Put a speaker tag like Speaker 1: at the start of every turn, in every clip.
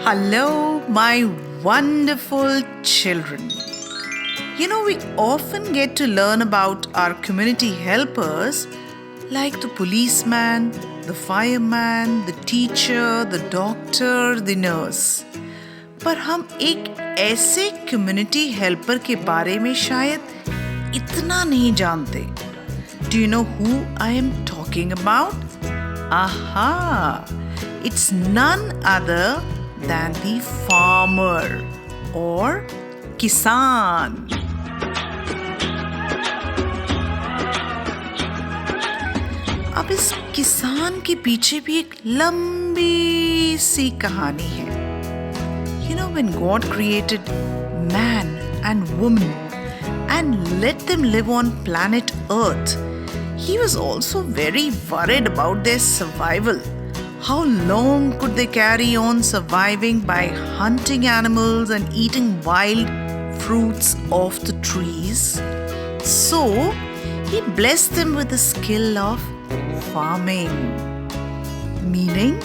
Speaker 1: Hello, my wonderful children. We often get to learn about our community helpers like the policeman, the fireman, the teacher, the doctor, the nurse. पर हम एक ऐसे community helper के बारे में शायद इतना नहीं जानते. Do you know who I am talking about? Aha! It's none other than the farmer or kisan. अब इस किसान के पीछे भी एक लंबी सी कहानी है. When God created man and woman and let them live on planet Earth, He was also very worried about their survival. How long could they carry on surviving by hunting animals and eating wild fruits off the trees? So, He blessed them with the skill of farming, meaning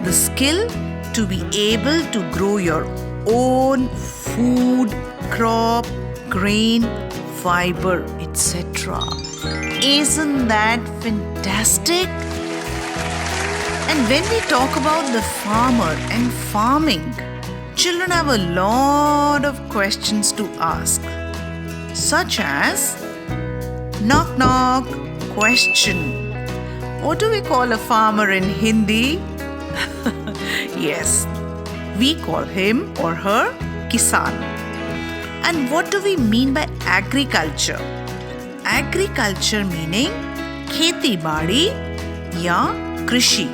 Speaker 1: the skill to be able to grow your own food, crop, grain, fiber, etc. Isn't that fantastic? And when we talk about the farmer and farming, children have a lot of questions to ask, such as knock knock question. What do we call a farmer in Hindi? Yes, we call him or her kisan. And what do we mean by agriculture? Agriculture meaning खेती बाड़ी या कृषि.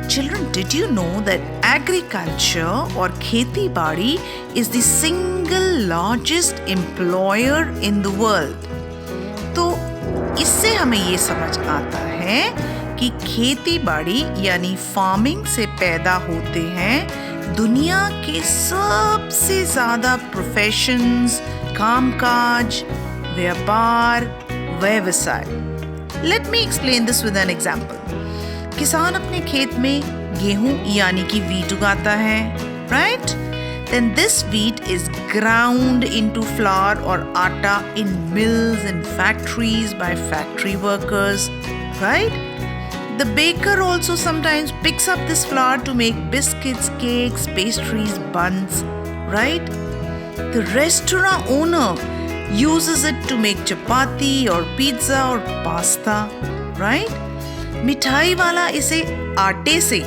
Speaker 1: Children, did you know that agriculture or खेती बाड़ी is the single largest employer in the world? तो इससे हमें ये समझ आता है कि खेती बाड़ी यानी फार्मिंग से पैदा होते हैं दुनिया के सबसे ज़्यादा प्रोफेशंस, कामकाज, व्यापार, व्यवसाय. Let me explain this with an example. किसान अपने खेत में गेहूं यानी कि wheat उगाता है, right? Then this wheat is ground into flour or atta in mills and factories by factory workers, right? The baker also sometimes picks up this flour to make biscuits, cakes, pastries, buns, right? The restaurant owner uses it to make chapati or pizza or pasta, right? मिठाई वाला इसे आटे से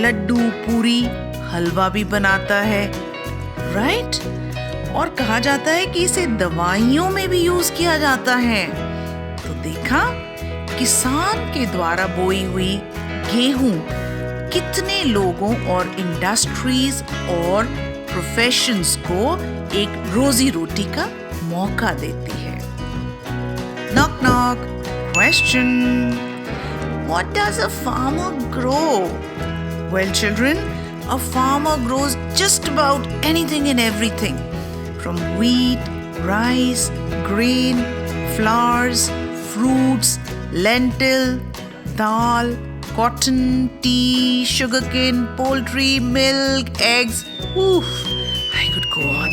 Speaker 1: लड्डू, पूरी, हलवा भी बनाता है, right? और कहा जाता है कि इसे दवाइयों में भी यूज किया जाता है. तो देखा, किसान के द्वारा बोई हुई गेहूं कितने लोगों और इंडस्ट्रीज और प्रोफेशंस को एक रोजी रोटी का मौका देती है. Knock knock question. What does a farmer grow? Well, children, a farmer grows just about anything and everything, from wheat, rice, grain, flowers, fruits, lentil, dal, cotton, tea, sugarcane, poultry, milk, eggs. Oof, I could go on.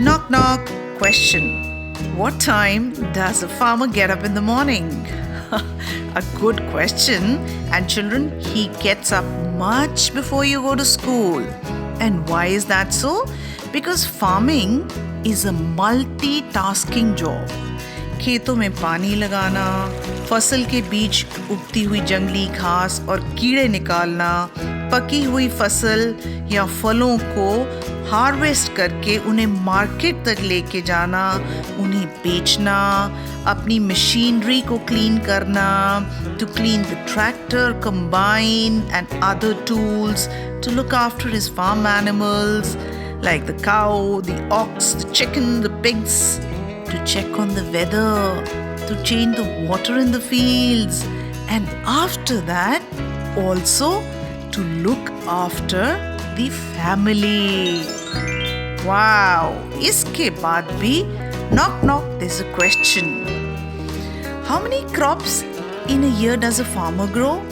Speaker 1: Knock knock question. What time does a farmer get up in the morning? A good question. And children, he gets up much before you go to school. And why is that so? Because farming is a multitasking job. खेतों में पानी लगाना, फसल के बीच उगती हुई जंगली घास और कीड़े निकालना, पकी हुई फसल या फलों को हार्वेस्ट करके उन्हें मार्केट तक लेके जाना, उन्हें बेचना, अपनी मशीनरी को क्लीन करना, to clean the tractor, combine and other tools, to look after his farm animals like the cow, the ox, the chicken, the pigs, to check on the weather, to change the water in the fields, and after that also to look after the family. Wow! इसके बाद भी knock knock there's a question. How many crops in a year does a farmer grow?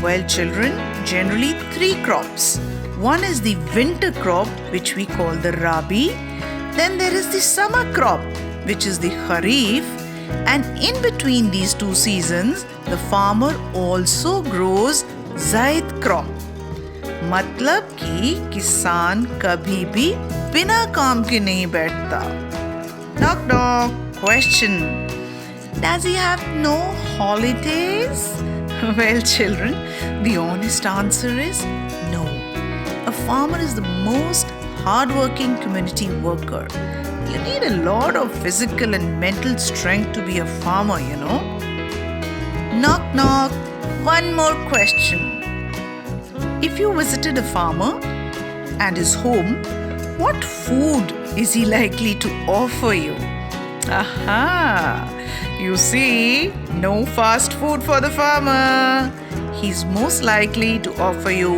Speaker 1: Well, children, generally three crops. One is the winter crop, which we call the Rabi. Then there is the summer crop, which is the Kharif. And in between these two seasons, the farmer also grows Zaid crop. मतलब कि किसान कभी भी बिना काम के नहीं बैठता. Knock knock. Question. Does he have no holidays? Well, children, the honest answer is no. A farmer is the most hardworking community worker. You need a lot of physical and mental strength to be a farmer, you know. Knock knock. One more question. If you visited a farmer and his home, what food is he likely to offer you? Aha! You see, no fast food for the farmer. He's most likely to offer you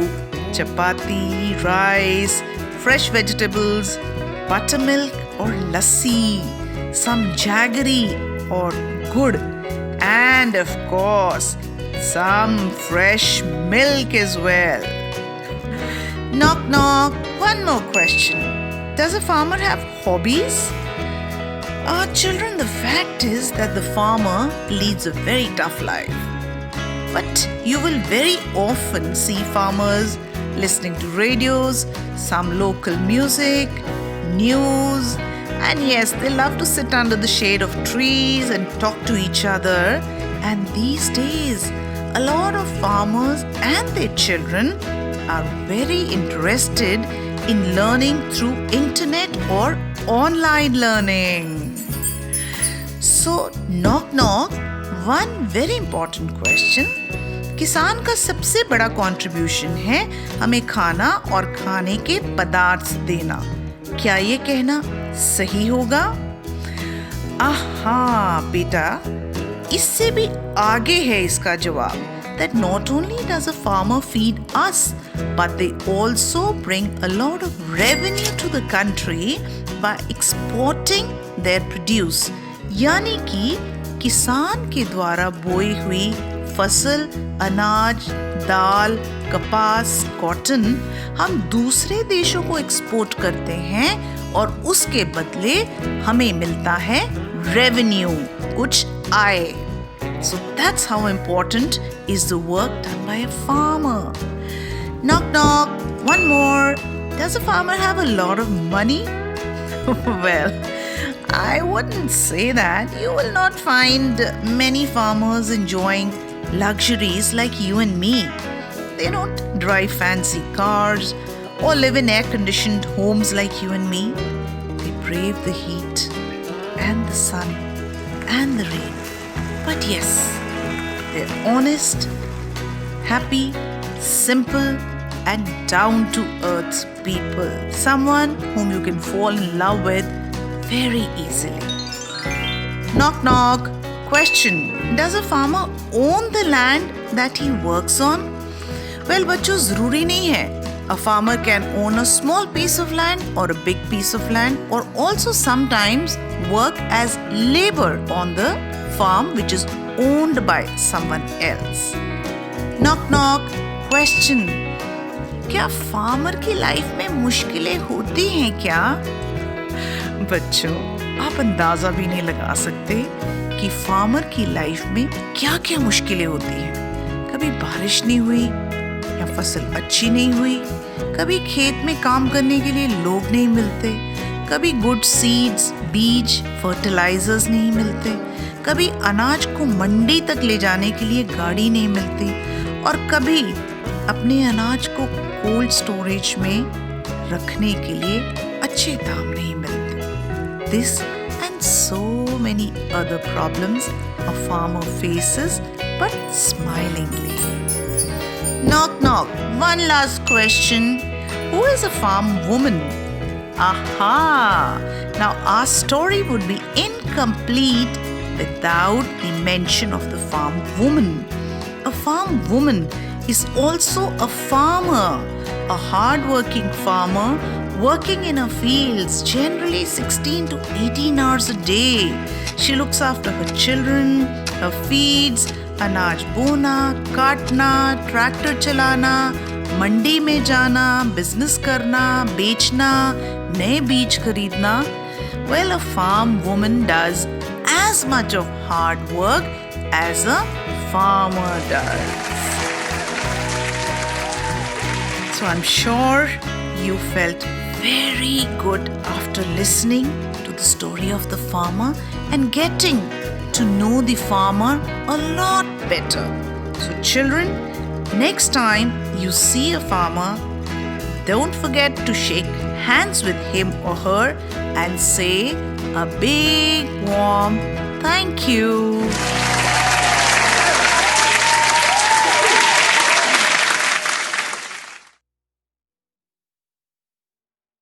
Speaker 1: chapati, rice, fresh vegetables, buttermilk or lassi, some jaggery or gur, and of course, some fresh milk as well. Knock knock. One more question. Does a farmer have hobbies? Children, the fact is that the farmer leads a very tough life. But you will very often see farmers listening to radios, some local music, news, and yes, they love to sit under the shade of trees and talk to each other. And these days, a lot of farmers and their children are very interested in learning through internet or online learning. So, knock knock, one very important question. किसान का सबसे बड़ा contribution है हमें खाना और खाने के पदार्थ देना. क्या ये कहना सही होगा? आहा बेटा, इससे भी आगे है इसका जवाब. That not only does a farmer feed us, but they also bring a lot of revenue to the country by exporting their produce. यानी कि किसान के द्वारा बोई हुई फसल, अनाज, दाल, कपास, कॉटन हम दूसरे देशों को एक्सपोर्ट करते हैं और उसके बदले हमें मिलता है रेवेन्यू, कुछ आय. So that's how important is the work done by a farmer. Knock knock. One more. Does a farmer have a lot of money? Well, I wouldn't say that. You will not find many farmers enjoying luxuries like you and me. They don't drive fancy cars or live in air-conditioned homes like you and me. They brave the heat and the sun and the rain. But yes, they're honest, happy, simple, and down-to-earth people. Someone whom you can fall in love with very easily. Knock knock. Question. Does a farmer own the land that he works on? Well, बच्चों ज़रूरी नहीं है. A farmer can own a small piece of land or a big piece of land, or also sometimes work as labor on the farm which is owned by someone else. Knock knock. Question. क्या farmer की life में मुश्किलें होती हैं क्या? बच्चों, आप अंदाजा भी नहीं लगा सकते कि फार्मर की लाइफ में क्या-क्या मुश्किलें होती हैं. कभी बारिश नहीं हुई या फसल अच्छी नहीं हुई, कभी खेत में काम करने के लिए लोग नहीं मिलते, कभी गुड सीड्स, बीज, फर्टिलाइजर्स नहीं मिलते, कभी अनाज को मंडी तक ले जाने के लिए गाड़ी नहीं मिलती, और कभी अपने अनाज को कोल्ड स्टोरेज में रखने के लिए अच्छे दाम नहीं मिलते. This and so many other problems a farmer faces, but smilingly. Knock knock. One last question. Who is a farm woman? Aha! Now our story would be incomplete without the mention of the farm woman. A farm woman is also a farmer, a hard-working farmer working in her fields, generally 16 to 18 hours a day. She looks after her children, her feeds, अनाज बोना, काटना, tractor चलाना, मंडी में जाना, business करना, बेचना, नए बीज खरीदना. Well, a farm woman does as much of hard work as a farmer does. So I'm sure you felt very good after listening to the story of the farmer and getting to know the farmer a lot better. So children, next time you see a farmer, don't forget to shake hands with him or her and say a big warm thank you.